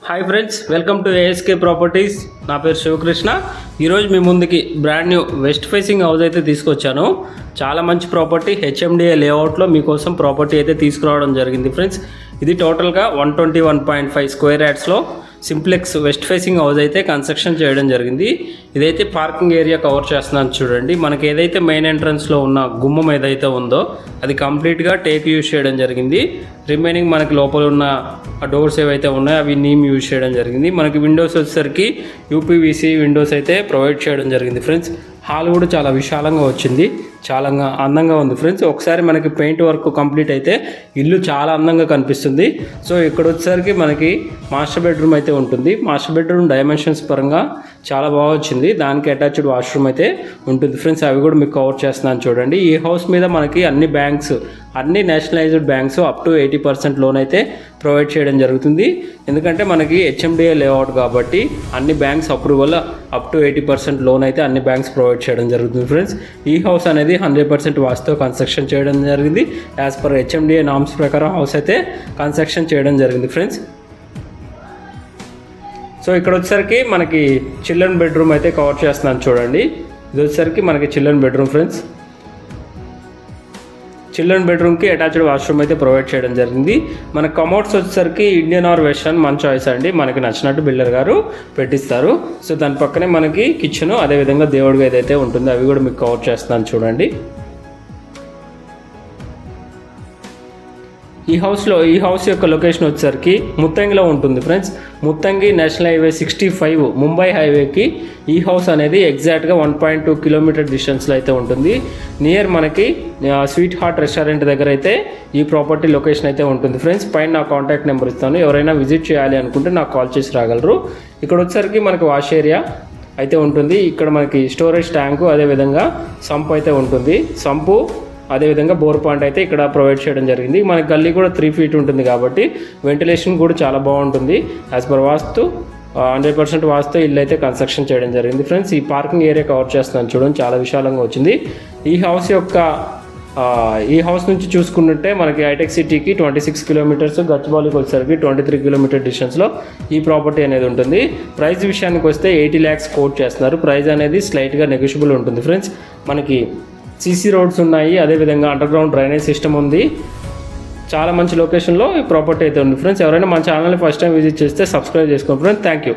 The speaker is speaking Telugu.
Hi friends, welcome to ASK properties. నా పేరు శివకృష్ణ. ఈరోజు మీ ముందుకి brand new west facing house అయితే తీసుకొచ్చాను. చాలా మంచి ప్రాపర్టీ, హెచ్ఎండిఏ లేఅవుట్లో మీకోసం ప్రాపర్టీ అయితే తీసుకురావడం జరిగింది ఫ్రెండ్స్. ఇది టోటల్గా 121.5 స్క్వేర్ యార్డ్స్లో సింప్లెక్స్ వెస్ట్ ఫేసింగ్ హౌస్ అయితే కన్స్ట్రక్షన్ చేయడం జరిగింది. ఇదైతే పార్కింగ్ ఏరియా కవర్ చేస్తున్నాను చూడండి. మనకి ఏదైతే మెయిన్ ఎంట్రన్స్లో ఉన్న గుమ్మం ఏదైతే ఉందో అది కంప్లీట్గా టేక్ యూజ్ చేయడం జరిగింది. రిమైనింగ్ మనకి లోపల ఉన్న డోర్స్ ఏవైతే ఉన్నాయో అవి నీమ్ యూజ్ చేయడం జరిగింది. మనకి విండోస్ వచ్చేసరికి యూపీవీసీ విండోస్ అయితే ప్రొవైడ్ చేయడం జరిగింది ఫ్రెండ్స్. హాల్ కూడా చాలా విశాలంగా వచ్చింది, చాలా అందంగా ఉంది ఫ్రెండ్స్. ఒకసారి మనకి పెయింట్ వర్క్ కంప్లీట్ అయితే ఇల్లు చాలా అందంగా కనిపిస్తుంది. సో ఇక్కడ వచ్చేసరికి మనకి మాస్టర్ బెడ్రూమ్ అయితే ఉంటుంది. మాస్టర్ బెడ్రూమ్ డైమెన్షన్స్ పరంగా చాలా బాగా వచ్చింది. దానికి అటాచ్డ్ వాష్రూమ్ అయితే ఉంటుంది ఫ్రెండ్స్. అవి కూడా మీకు కవర్ చేస్తున్నాను చూడండి. ఈ హౌస్ మీద మనకి అన్ని nationalised banks up to 80% loan అయితే ప్రొవైడ్ చేయడం జరుగుతుంది. ఎందుకంటే మనకి హెచ్ఎండిఏ లేఅవుట్ కాబట్టి అన్ని banks approval up to 80% loan అయితే అన్ని బ్యాంక్స్ ప్రొవైడ్ చేయడం జరుగుతుంది ఫ్రెండ్స్. ఈ హౌస్ అనేది 100% వాస్తుతో కన్స్ట్రక్షన్ చేయడం జరిగింది. యాజ్ పర్ హెచ్ఎండిఏ నామ్స్ ప్రకారం హౌస్ అయితే కన్స్ట్రక్షన్ చేయడం జరిగింది ఫ్రెండ్స్. సో ఇక్కడ వచ్చేసరికి మనకి చిల్డ్రన్ బెడ్రూమ్ అయితే కవర్ చేస్తున్నాను చూడండి. ఇది వచ్చేసరికి మనకి చిల్డ్రన్ బెడ్రూమ్ ఫ్రెండ్స్. చిల్డ్రన్ బెడ్రూమ్కి అటాచ్డ్ వాష్రూమ్ అయితే ప్రొవైడ్ చేయడం జరిగింది. మన కమోడ్స్ వచ్చేసరికి ఇండియన్ ఆర్ వెస్టర్న్ మన చాయిస్ అండి. మనకి నచ్చినట్టు బిల్డర్ గారు పెట్టిస్తారు. సో దాని పక్కనే మనకి కిచెన్, అదేవిధంగా దేవుడి గది అయితే ఉంటుంది. అవి కూడా మీకు కవర్ చేస్తున్నాను చూడండి. ఈ హౌస్ యొక్క లొకేషన్ వచ్చేసరికి ముత్తంగిలో ఉంటుంది friends. Muthangi national highway 65 Mumbai హైవేకి ఈ హౌస్ అనేది ఎగ్జాక్ట్గా 1.2 కిలోమీటర్ డిస్టెన్స్లో అయితే ఉంటుంది. నియర్ మనకి స్వీట్ హార్ట్ రెస్టారెంట్ దగ్గర అయితే ఈ ప్రాపర్టీ లొకేషన్ అయితే ఉంటుంది ఫ్రెండ్స్. పైన నా కాంటాక్ట్ నెంబర్ ఇస్తాను. ఎవరైనా విజిట్ చేయాలి అనుకుంటే నాకు కాల్ చేసి రాగలరు. ఇక్కడ వచ్చేసరికి మనకి వాష్ ఏరియా అయితే ఉంటుంది. ఇక్కడ మనకి స్టోరేజ్ ట్యాంకు, అదేవిధంగా సంప్ అయితే ఉంటుంది. సంపు అదేవిధంగా బోర్ పాయింట్ అయితే ఇక్కడ ప్రొవైడ్ చేయడం జరిగింది. మనకి గల్లీ కూడా 3 feet ఉంటుంది కాబట్టి వెంటిలేషన్ కూడా చాలా బాగుంటుంది. యాజ్ పర్ వాస్తు 100% వాస్తు ఇల్లు అయితే కన్స్ట్రక్షన్ చేయడం జరిగింది ఫ్రెండ్స్. ఈ పార్కింగ్ ఏరియా కవర్ చేస్తున్నాను చూడండి, చాలా విశాలంగా వచ్చింది. ఈ హౌస్ నుంచి చూసుకున్నట్టే మనకి హైటెక్ సిటీకి 26 కిలోమీటర్స్, గచ్చిబౌలికి వచ్చేసరికి 23 కిలోమీటర్ డిస్టెన్స్లో ఈ ప్రాపర్టీ అనేది ఉంటుంది. ప్రైస్ విషయానికి వస్తే 80 lakhs కోట్ చేస్తున్నారు. ప్రైస్ అనేది స్లైట్గా నెగోషియబుల్ ఉంటుంది ఫ్రెండ్స్. మనకి సీసీ రోడ్స్ ఉన్నాయి, అదేవిధంగా అండర్ గ్రౌండ్ డ్రైనేజ్ సిస్టమ్ ఉంది. చాలా మంచి లొకేషన్లో ఈ ప్రాపర్టీ అయితే ఉంది ఫ్రెండ్స్. ఎవరైనా మన ఛానల్ని ఫస్ట్ టైం విజిట్ చేస్తే సబ్స్క్రైబ్ చేసుకోండి ఫ్రెండ్స్. Thank you.